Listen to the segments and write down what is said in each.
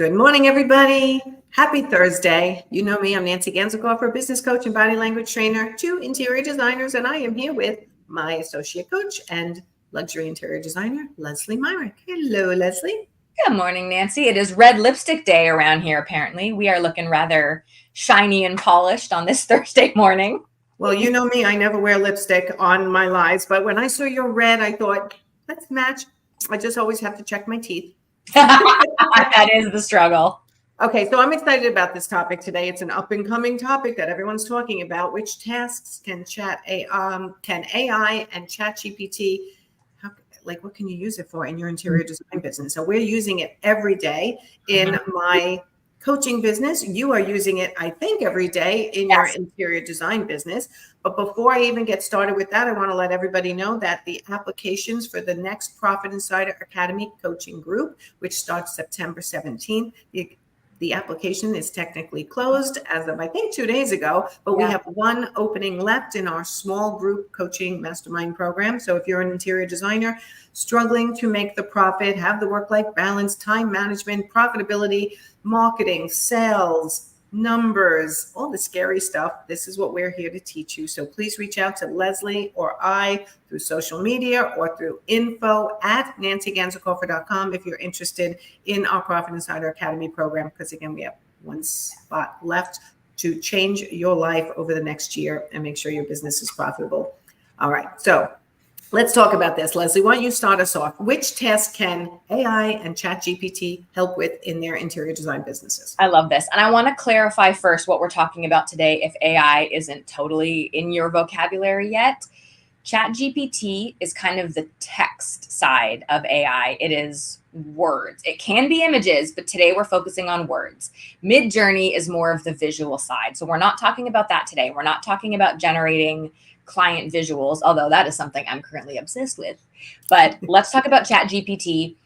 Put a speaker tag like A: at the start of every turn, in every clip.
A: Good morning, everybody. Happy Thursday. You know me, I'm Nancy Ganzikoffer, business coach and body language trainer to interior designers, and I am here with my associate coach and luxury interior designer, Leslie Myrick. Hello, Leslie.
B: Good morning, Nancy. It is red lipstick day around here, apparently. We are looking rather shiny and polished on this Thursday morning.
A: Well, you know me, I never wear lipstick on my lives, but when I saw your red, I thought, let's match. I just always have to check my teeth.
B: That is the struggle.
A: Okay, so I'm excited about this topic today. It's an up-and-coming topic that everyone's talking about. Which tasks can AI and ChatGPT, what can you use it for in your interior design business? So we're using it every day in my coaching business. You are using it, I think, every day in your interior design business. But before I even get started with that, I want to let everybody know that the applications for the next Profit Insider Academy coaching group, which starts September 17th, the application is technically closed as of, I think, 2 days ago, but we have one opening left in our small group coaching mastermind program. So if you're an interior designer struggling to make the profit, have the work-life balance, time management, profitability, marketing, sales, numbers, all the scary stuff, this is what we're here to teach you. So please reach out to Leslie or I through social media or through info@nancyganzikoffer.com if you're interested in our Profit Insider Academy program, because again, we have one spot left to change your life over the next year and make sure your business is profitable. All right, so let's talk about this. Leslie, why don't you start us off? Which tasks can AI and ChatGPT help with in their interior design businesses?
B: I love this. And I want to clarify first what we're talking about today if AI isn't totally in your vocabulary yet. ChatGPT is kind of the text side of AI. It is words. It can be images, but today we're focusing on words. Midjourney is more of the visual side. So we're not talking about that today. We're not talking about generating client visuals, although that is something I'm currently obsessed with. But let's talk about ChatGPT.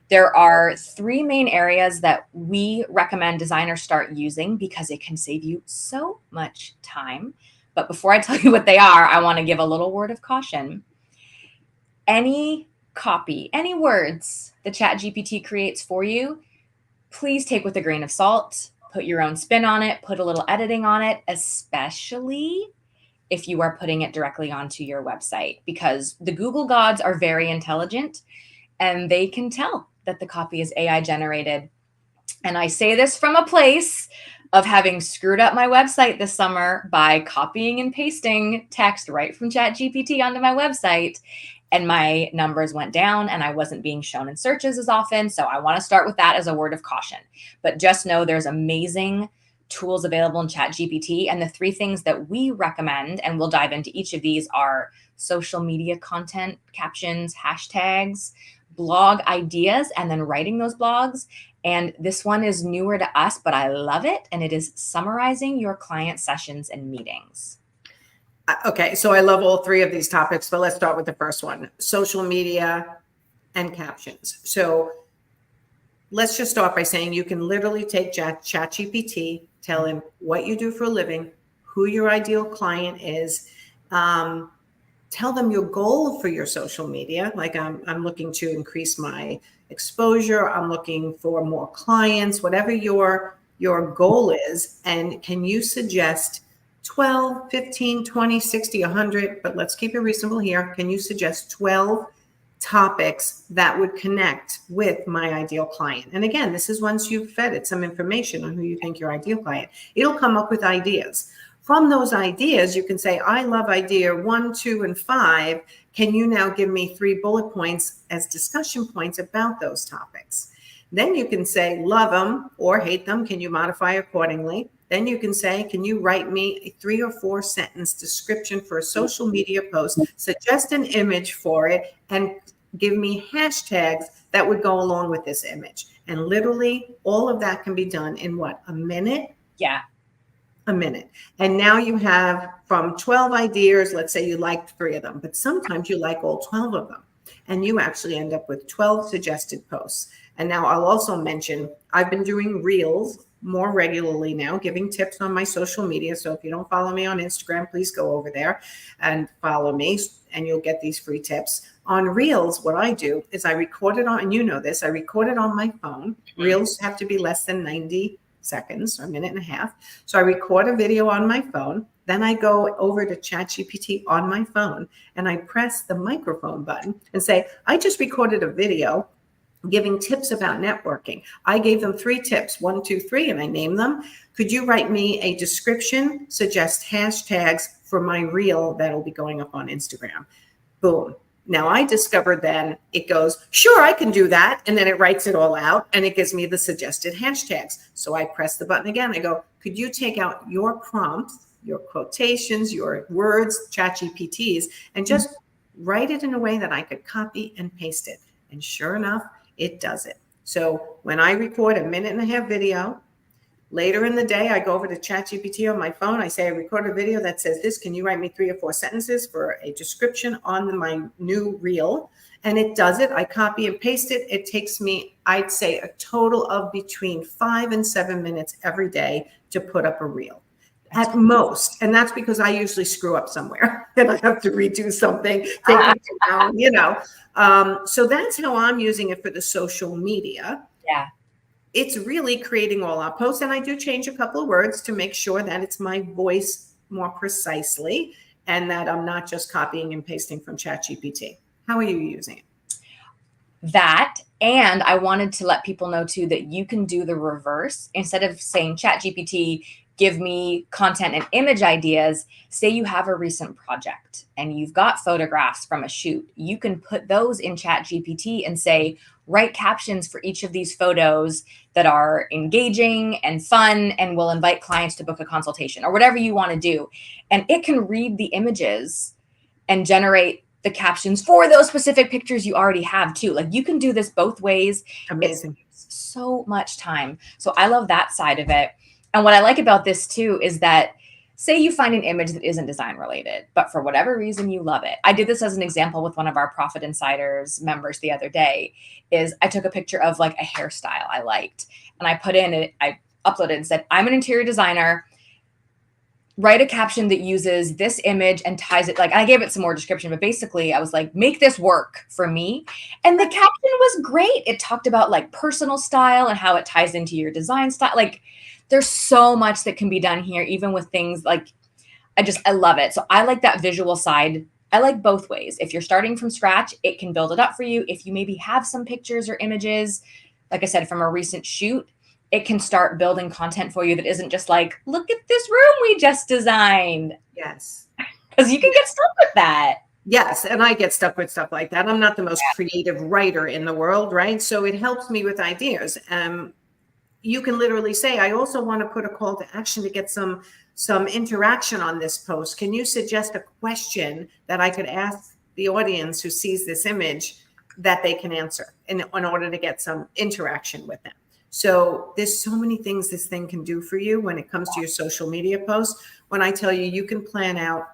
B: There are three main areas that we recommend designers start using because it can save you so much time. But before I tell you what they are, I want to give a little word of caution. Any copy, any words that ChatGPT creates for you, please take with a grain of salt, put your own spin on it, put a little editing on it, especially if you are putting it directly onto your website, because the Google gods are very intelligent and they can tell that the copy is AI generated. And I say this from a place of having screwed up my website this summer by copying and pasting text right from ChatGPT onto my website. And my numbers went down and I wasn't being shown in searches as often. So I want to start with that as a word of caution. But just know there's amazing tools available in ChatGPT. And the three things that we recommend, and we'll dive into each of these, are social media content, captions, hashtags, blog ideas, and then writing those blogs. And this one is newer to us, but I love it. And it is summarizing your client sessions and meetings.
A: Okay, so I love all three of these topics, but let's start with the first one, social media and captions. So let's just start by saying you can literally take ChatGPT, tell him what you do for a living, who your ideal client is, tell them your goal for your social media. Like I'm looking to increase my exposure. I'm looking for more clients, whatever your goal is. And can you suggest 12, 15, 20, 60, 100, but let's keep it reasonable here. Can you suggest 12 topics that would connect with my ideal client? And again, this is once you've fed it some information on who you think your ideal client, it'll come up with ideas. From those ideas, you can say, I love idea 1, 2, and 5. Can you now give me 3 bullet points as discussion points about those topics? Then you can say, love them or hate them. Can you modify accordingly? Then you can say, can you write me a 3 or 4 sentence description for a social media post, suggest an image for it, and give me hashtags that would go along with this image. And literally all of that can be done in what, a minute?
B: Yeah.
A: A minute. And now you have from 12 ideas, let's say you liked 3 of them, but sometimes you like all 12 of them. and you actually end up with 12 suggested posts. And now I'll also mention, I've been doing reels more regularly now, giving tips on my social media. So if you don't follow me on Instagram, please go over there and follow me, and you'll get these free tips. On reels, what I do is I record it on, and you know this, I record it on my phone. Reels have to be less than 90 seconds, or a minute and a half. So I record a video on my phone. Then I go over to ChatGPT on my phone and I press the microphone button and say, I just recorded a video giving tips about networking. I gave them 3 tips, 1, 2, 3, and I named them. Could you write me a description, suggest hashtags for my reel that'll be going up on Instagram? Boom. Now I discovered then it goes, sure, I can do that. And then it writes it all out and it gives me the suggested hashtags. So I press the button again. I go, could you take out your prompts, your quotations, your words, ChatGPTs, and just write it in a way that I could copy and paste it? And sure enough, it does it. So when I record a 1.5-minute video, later in the day, I go over to ChatGPT on my phone. I say, I record a video that says this. Can you write me 3 or 4 sentences for a description on my new reel? And it does it. I copy and paste it. It takes me, I'd say, a total of between 5 and 7 minutes every day to put up a reel. At most. And that's because I usually screw up somewhere and I have to redo something, take it down, you know. So that's how I'm using it for the social media.
B: Yeah.
A: It's really creating all our posts. And I do change a couple of words to make sure that it's my voice more precisely and that I'm not just copying and pasting from ChatGPT. How are you using it?
B: That, and I wanted to let people know too that you can do the reverse. Instead of saying ChatGPT, give me content and image ideas, say you have a recent project and you've got photographs from a shoot, you can put those in ChatGPT and say, write captions for each of these photos that are engaging and fun and will invite clients to book a consultation or whatever you want to do. And it can read the images and generate the captions for those specific pictures you already have too. Like you can do this both ways.
A: Amazing.
B: It's so much time. So I love that side of it. And what I like about this too is that say you find an image that isn't design related, but for whatever reason you love it. I did this as an example with one of our Profit Insiders members the other day. Is I took a picture of like a hairstyle I liked and I put in it, I uploaded and said, I'm an interior designer. Write a caption that uses this image and ties it. Like I gave it some more description, but basically I was like, make this work for me. And the caption was great. It talked about like personal style and how it ties into your design style. Like there's so much that can be done here, even with things like, I love it. So I like that visual side. I like both ways. If you're starting from scratch, it can build it up for you. If you maybe have some pictures or images, like I said, from a recent shoot, it can start building content for you that isn't just like, look at this room we just designed.
A: Yes.
B: Because you can get stuck with that.
A: Yes. And I get stuck with stuff like that. I'm not the most creative writer in the world, right? So it helps me with ideas. You can literally say, I also want to put a call to action to get some interaction on this post. Can you suggest a question that I could ask the audience who sees this image that they can answer in order to get some interaction with them? So there's so many things this thing can do for you when it comes to your social media posts. When I tell you, you can plan out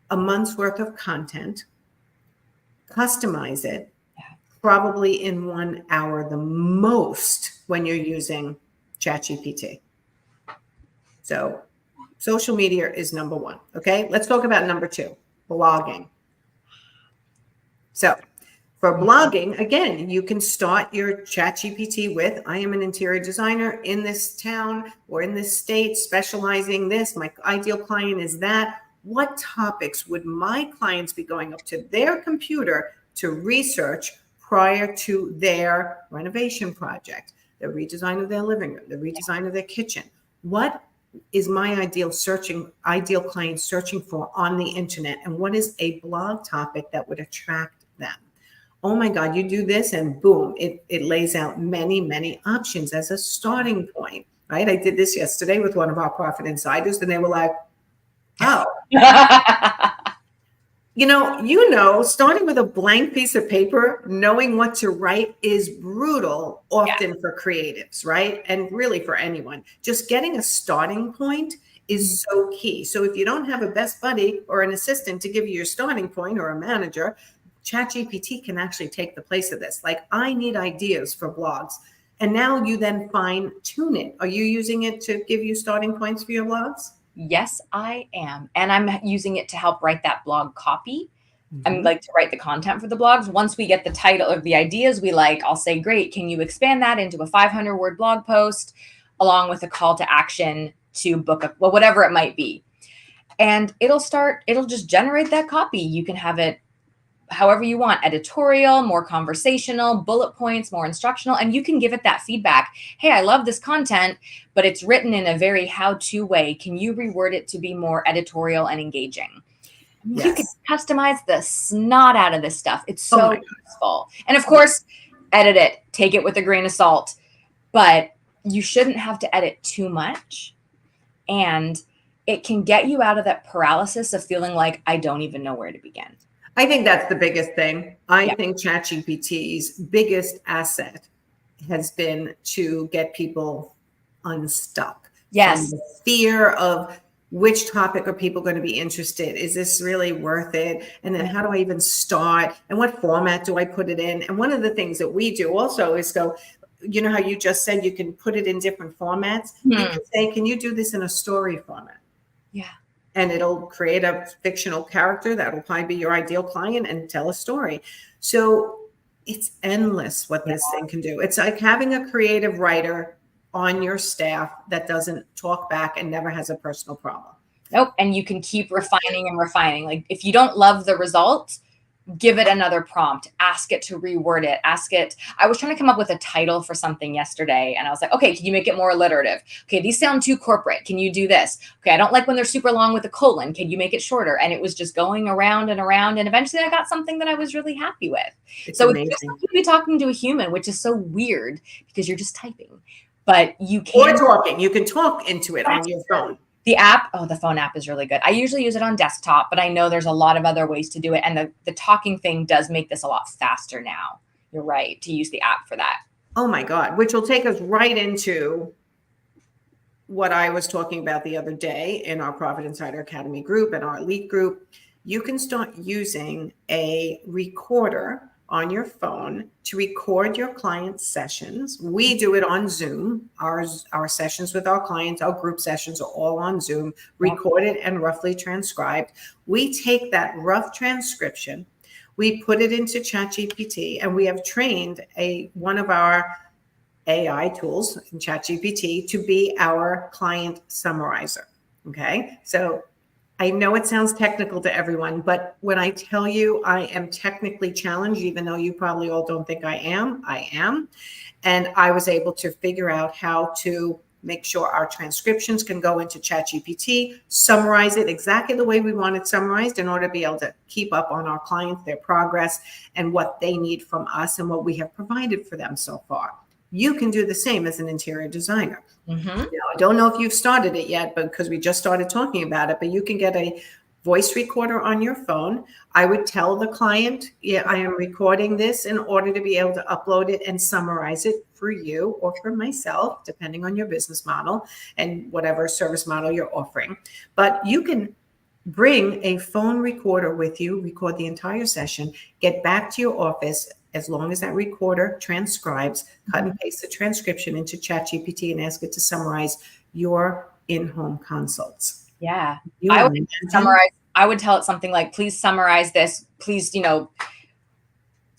A: a month's worth of content, customize it, probably in 1 hour the most when you're using ChatGPT. So social media is number 1. Okay, let's talk about number 2, blogging. So for blogging, again, you can start your ChatGPT with, I am an interior designer in this town or in this state, specializing this. My ideal client is that. What topics would my clients be going up to their computer to research prior to their renovation project, the redesign of their living room, the redesign of their kitchen? What is my ideal client searching for on the internet? And what is a blog topic that would attract them? Oh my God, you do this and boom, it lays out many, many options as a starting point, right? I did this yesterday with one of our Profit Insiders and they were like, oh. Starting with a blank piece of paper, knowing what to write is brutal often for creatives, right? And really for anyone. Just getting a starting point is so key. So if you don't have a best buddy or an assistant to give you your starting point or a manager, ChatGPT can actually take the place of this. Like, I need ideas for blogs. And now you then fine tune it. Are you using it to give you starting points for your blogs?
B: Yes, I am. And I'm using it to help write that blog copy. I'm
A: Mhm.
B: like to write the content for the blogs. Once we get the title of the ideas we like, I'll say, great, can you expand that into a 500-word blog post along with a call to action to book a, well, whatever it might be. And it'll just generate that copy. You can have it however you want, editorial, more conversational, bullet points, more instructional, and you can give it that feedback. Hey, I love this content, but it's written in a very how-to way. Can you reword it to be more editorial and engaging? You can
A: Yes.
B: customize the snot out of this stuff. It's
A: Oh
B: so
A: my God.
B: useful. And of course, edit it, take it with a grain of salt, but you shouldn't have to edit too much. And it can get you out of that paralysis of feeling like I don't even know where to begin.
A: I think that's the biggest thing. I
B: Yep.
A: think ChatGPT's biggest asset has been to get people unstuck from
B: Yes.
A: the fear of which topic are people going to be interested? Is this really worth it? And then how do I even start? And what format do I put it in? And one of the things that we do also is go, you know how you just said you can put it in different formats? You can say, can you do this in a story format?
B: Yeah.
A: And it'll create a fictional character that will probably be your ideal client and tell a story. So it's endless what this thing can do. It's like having a creative writer on your staff that doesn't talk back and never has a personal problem.
B: Nope. And you can keep refining and refining. Like if you don't love the result, give it another prompt, ask it to reword it, ask it. I was trying to come up with a title for something yesterday and I was like, okay, can you make it more alliterative? Okay, these sound too corporate. Can you do this? Okay, I don't like when they're super long with a colon. Can you make it shorter? And it was just going around and around. And eventually I got something that I was really happy with.
A: It's
B: So
A: amazing.
B: it's just like you'd be talking to a human, which is so weird because you're just typing. But you
A: Or
B: can
A: talking. You can talk into it on your phone.
B: the app, the phone app is really good. I usually use it on desktop, but I know there's a lot of other ways to do it. And the talking thing does make this a lot faster now. You're right, to use the app for that.
A: Oh my God, which will take us right into what I was talking about the other day in our Profit Insider Academy group and our elite group. You can start using a recorder on your phone to record your client sessions. We do it on Zoom. Our sessions with our clients, our group sessions are all on Zoom, recorded and roughly transcribed. We take that rough transcription, we put it into ChatGPT, and we have trained one of our AI tools in ChatGPT to be our client summarizer. Okay. So I know it sounds technical to everyone, but when I tell you I am technically challenged, even though you probably all don't think I am. And I was able to figure out how to make sure our transcriptions can go into ChatGPT, summarize it exactly the way we want it summarized in order to be able to keep up on our clients, their progress, and what they need from us and what we have provided for them so far. You can do the same as an interior designer.
B: Mm-hmm.
A: I don't know if you've started it yet, but because we just started talking about it, but you can get a voice recorder on your phone. I would tell the client, yeah, I am recording this in order to be able to upload it and summarize it for you or for myself, depending on your business model and whatever service model you're offering. But you can bring a phone recorder with you, record the entire session, get back to your office. As long as that recorder transcribes, cut and paste the transcription into ChatGPT and ask it to summarize your in-home consults.
B: Yeah.
A: I would
B: summarize. I would tell it something like, please summarize this. Please,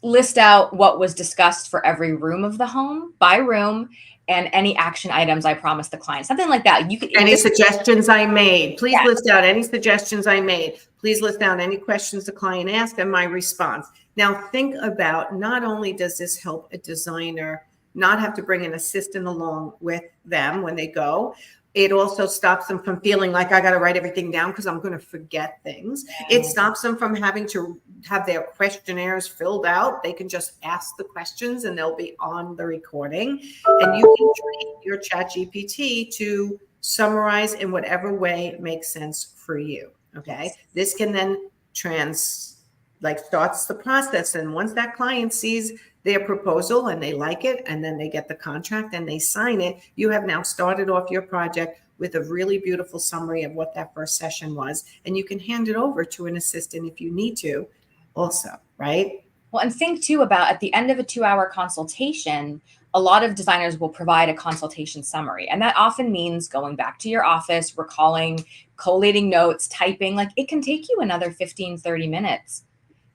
B: list out what was discussed for every room of the home by room and any action items I promised the client. Something like that. You could
A: any suggestions I made. Please list out any suggestions I made. Please list down any questions the client asked and my response. Now think about, not only does this help a designer not have to bring an assistant along with them when they go, it also stops them from feeling like I got to write everything down because I'm going to forget things. It stops them from having to have their questionnaires filled out. They can just ask the questions and they'll be on the recording. And you can train your ChatGPT to summarize in whatever way makes sense for you. Okay. This can then starts the process. And once that client sees their proposal and they like it, and then they get the contract and they sign it, you have now started off your project with a really beautiful summary of what that first session was. And you can hand it over to an assistant if you need to also. right?
B: Well, and think too about at the end of a 2-hour consultation, a lot of designers will provide a consultation summary. And that often means going back to your office, recalling, collating notes, typing. Like it can take you another 15, 30 minutes.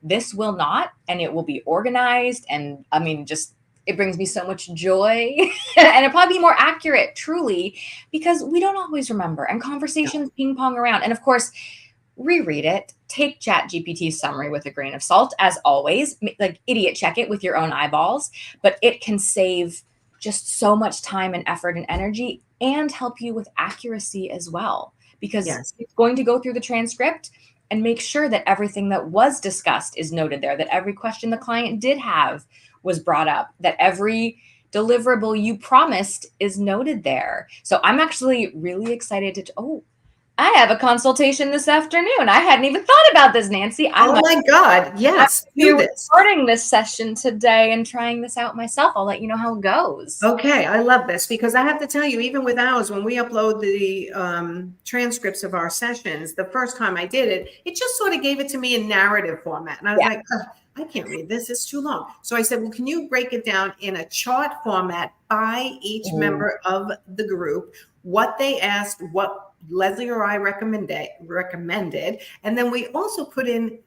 B: This will not, and it will be organized. And I mean, just it brings me so much joy. And it'll probably be more accurate, truly, because we don't always remember. And conversations ping pong around. And of course, reread it, take ChatGPT's summary with a grain of salt, as always, like idiot check it with your own eyeballs, but it can save just so much time and effort and energy and help you with accuracy as well, because it's going to go through the transcript and make sure that everything that was discussed is noted there, that every question the client did have was brought up, that every deliverable you promised is noted there. So I'm actually really excited to, I have a consultation this afternoon. I hadn't even thought about this, Nancy.
A: Oh my God. Yes.
B: Do this. Recording this session today and trying this out myself. I'll let you know how it goes.
A: Okay. I love this because I have to tell you, even with ours, when we upload the transcripts of our sessions, the first time I did it, it just sort of gave it to me in narrative format. And I was like, I can't read this. It's too long. So I said, well, can you break it down in a chart format by each member of the group, what they asked, what Leslie or I recommended. And then we also put in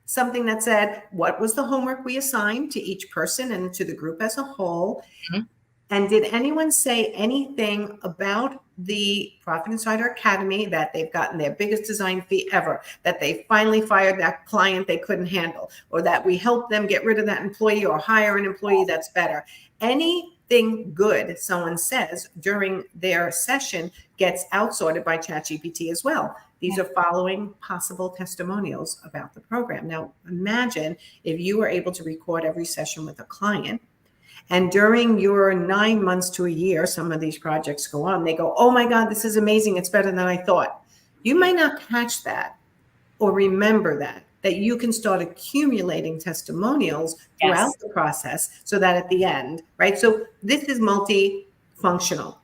A: something that said, what was the homework we assigned to each person and to the group as a whole? Mm-hmm. And did anyone say anything about the Profit Insider Academy, that they've gotten their biggest design fee ever, that they finally fired that client they couldn't handle, or that we helped them get rid of that employee or hire an employee that's better? Anything good someone says during their session gets outsorted by ChatGPT as well. These are following possible testimonials about the program. Now, imagine if you were able to record every session with a client, and during your 9 months to a year, some of these projects go on, they go, oh my God, this is amazing. It's better than I thought. You might not catch that or remember that you can start accumulating testimonials throughout the process so that at the end, right? So this is multifunctional.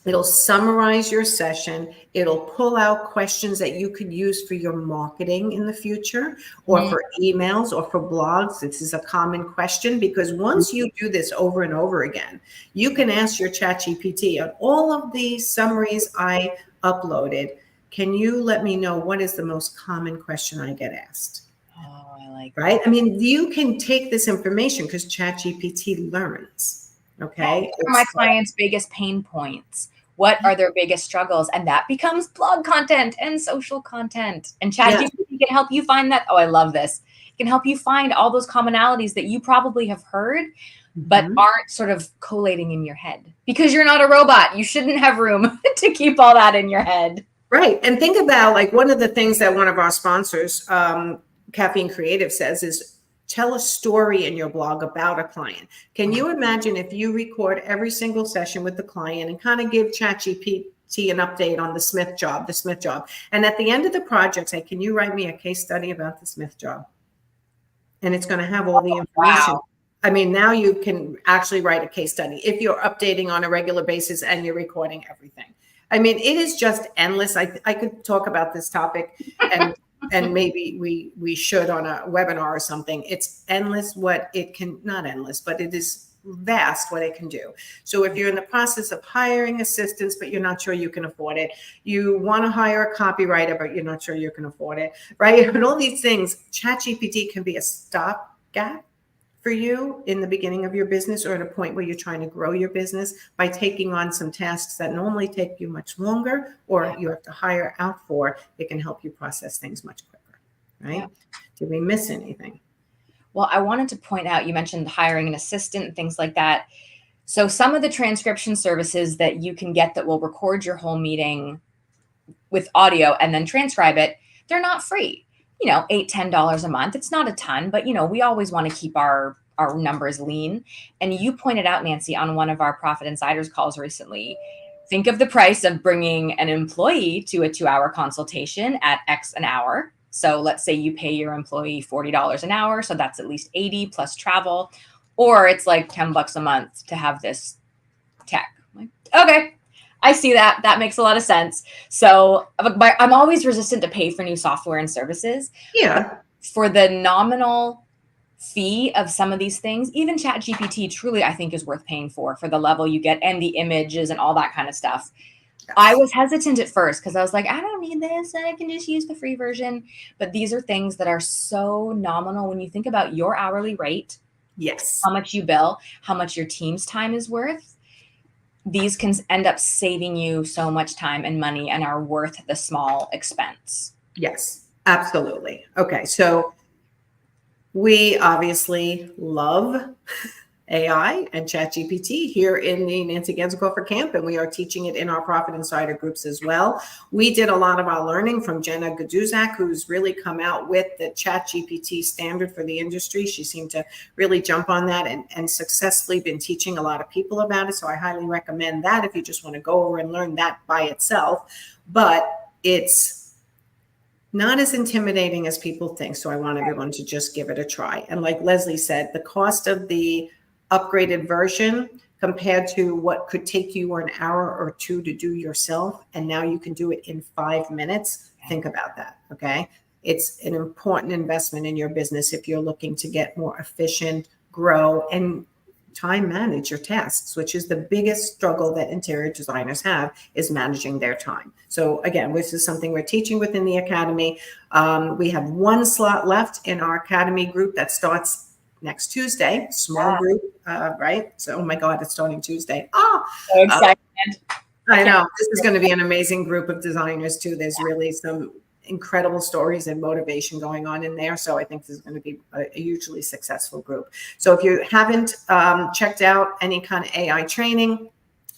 A: It'll summarize your session. It'll pull out questions that you could use for your marketing in the future, or for emails, or for blogs. This is a common question, because once you do this over and over again, you can ask your ChatGPT, on all of the summaries I uploaded, can you let me know what is the most common question I get asked?
B: Oh, I like
A: that. Right? I mean, you can take this information because ChatGPT learns. Okay.
B: What are my clients' biggest pain points? What are their biggest struggles? And that becomes blog content and social content. And ChatGPT can help you find that. Oh, I love this. It can help you find all those commonalities that you probably have heard, but aren't sort of collating in your head, because you're not a robot. You shouldn't have room to keep all that in your head.
A: Right. And think about, like, one of the things that one of our sponsors, Caffeine Creative, says is, tell a story in your blog about a client. Can you imagine if you record every single session with the client and kind of give ChatGPT an update on the Smith job, and at the end of the project say, can you write me a case study about the Smith job? And it's going to have all the information. Wow. I mean, now you can actually write a case study if you're updating on a regular basis and you're recording everything. I mean, it is just endless. I could talk about this topic and maybe we should on a webinar or something. It's endless what it can, not endless, but it is vast what it can do. So if you're in the process of hiring assistants, but you're not sure you can afford it, you want to hire a copywriter, but you're not sure you can afford it, right? And all these things, ChatGPT can be a stopgap for you in the beginning of your business, or at a point where you're trying to grow your business by taking on some tasks that normally take you much longer, or you have to hire out for. It can help you process things much quicker, right? Yeah. Did we miss anything?
B: Well, I wanted to point out, you mentioned hiring an assistant and things like that. So some of the transcription services that you can get that will record your whole meeting with audio and then transcribe it, they're not free. You know, $8, $10 a month. It's not a ton, but, you know, we always want to keep our numbers lean. And you pointed out, Nancy, on one of our Profit Insiders calls recently, think of the price of bringing an employee to a 2-hour consultation at X an hour. So let's say you pay your employee $40 an hour. So that's at least 80 plus travel, or it's like $10 a month to have this tech. Like, okay. I see that. That makes a lot of sense. So I'm always resistant to pay for new software and services.
A: Yeah.
B: For the nominal fee of some of these things, even ChatGPT truly, I think, is worth paying for the level you get and the images and all that kind of stuff. Yes. I was hesitant at first because I was like, I don't need this. I can just use the free version. But these are things that are so nominal when you think about your hourly rate.
A: Yes.
B: How much you bill, how much your team's time is worth. These can end up saving you so much time and money and are worth the small expense.
A: Yes, absolutely. Okay, so we obviously love AI and ChatGPT here in the Nancy Ganzikoffer camp, and we are teaching it in our Profit Insider groups as well. We did a lot of our learning from Jenna Gaduzak, who's really come out with the ChatGPT standard for the industry. She seemed to really jump on that and successfully been teaching a lot of people about it. So I highly recommend that if you just want to go over and learn that by itself. But it's not as intimidating as people think. So I want everyone to just give it a try. And like Leslie said, the cost of the upgraded version compared to what could take you an hour or two to do yourself, and now you can do it in 5 minutes. Think about that. Okay. It's an important investment in your business if you're looking to get more efficient, grow, and time manage your tasks, which is the biggest struggle that interior designers have, is managing their time. So again, this is something we're teaching within the academy. We have 1 slot left in our academy group that starts next Tuesday. Small group, right? So, oh my God, it's starting Tuesday.
B: So excited.
A: I know. This is going to be an amazing group of designers too. There's really some incredible stories and motivation going on in there. So I think this is going to be a hugely successful group. So if you haven't checked out any kind of AI training,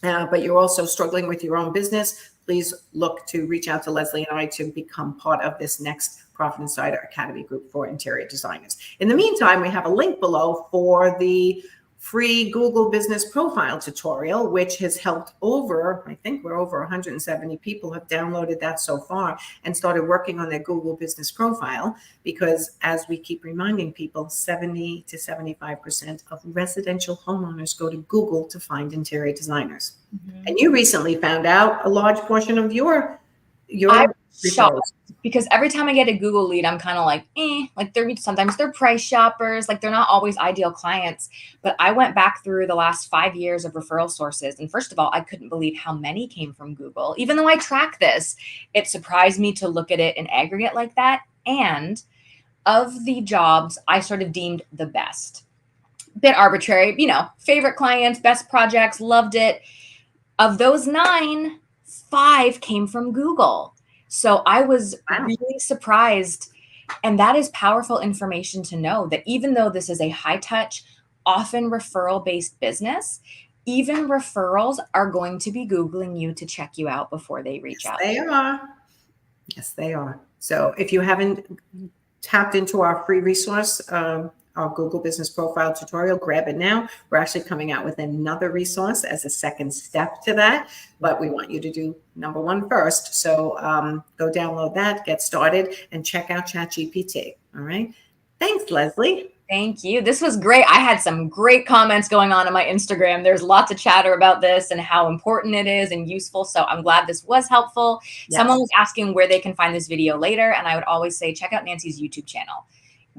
A: but you're also struggling with your own business, please look to reach out to Leslie and I to become part of this next Profit Insider Academy group for interior designers. In the meantime, we have a link below for the free Google Business Profile tutorial, which has helped I think we're over 170 people have downloaded that so far and started working on their Google Business Profile, because as we keep reminding people, 70 to 75% of residential homeowners go to Google to find interior designers. Mm-hmm. And you recently found out a large portion of your
B: shocked, because every time I get a Google lead, I'm kind of like, sometimes they're price shoppers, like they're not always ideal clients. But I went back through the last 5 years of referral sources. And first of all, I couldn't believe how many came from Google. Even though I track this, it surprised me to look at it in aggregate like that. And of the jobs I sort of deemed the best, bit arbitrary, favorite clients, best projects, loved it. Of those 9, 5 came from Google. So I was really surprised. And that is powerful information to know, that even though this is a high touch, often referral based business, even referrals are going to be Googling you to check you out before they reach out.
A: They are. Yes, they are. So if you haven't tapped into our free resource, our Google Business Profile tutorial, grab it now. We're actually coming out with another resource as a second step to that, but we want you to do number 1 first. So go download that, get started, and check out ChatGPT. All right. Thanks, Leslie.
B: Thank you. This was great. I had some great comments going on my Instagram. There's lots of chatter about this and how important it is and useful. So I'm glad this was helpful. Yes. Someone was asking where they can find this video later, and I would always say, check out Nancy's YouTube channel.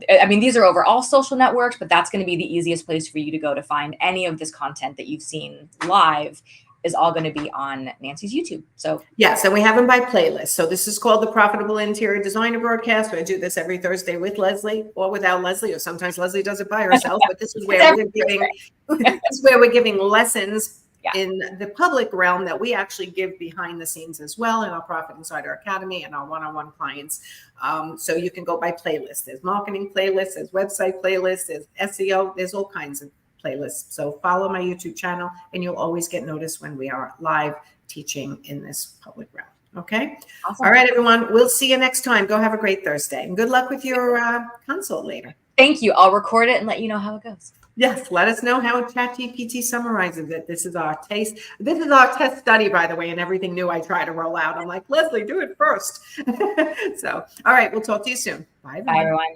B: I mean, these are over all social networks, but that's going to be the easiest place for you to go to find any of this content that you've seen live is all going to be on Nancy's YouTube. So
A: yes, and we have them by playlist. So this is called the Profitable Interior Designer Broadcast. I do this every Thursday with Leslie or without Leslie, or sometimes Leslie does it by herself. But this is where we're giving lessons in the public realm that we actually give behind the scenes as well in our Profit Insider Academy and our one-on-one clients. So you can go by playlist. There's marketing playlists, there's website playlists, there's SEO, there's all kinds of playlists. So follow my YouTube channel and you'll always get noticed when we are live teaching in this public realm. Okay. Awesome. All right, everyone. We'll see you next time. Go have a great Thursday and good luck with your consult later.
B: Thank you. I'll record it and let you know how it goes.
A: Yes, let us know how ChatGPT summarizes it. This is our taste. This is our test study, by the way, and everything new I try to roll out. I'm like, Leslie, do it first. So, all right, we'll talk to you soon. Bye, everyone.
B: Bye, everyone.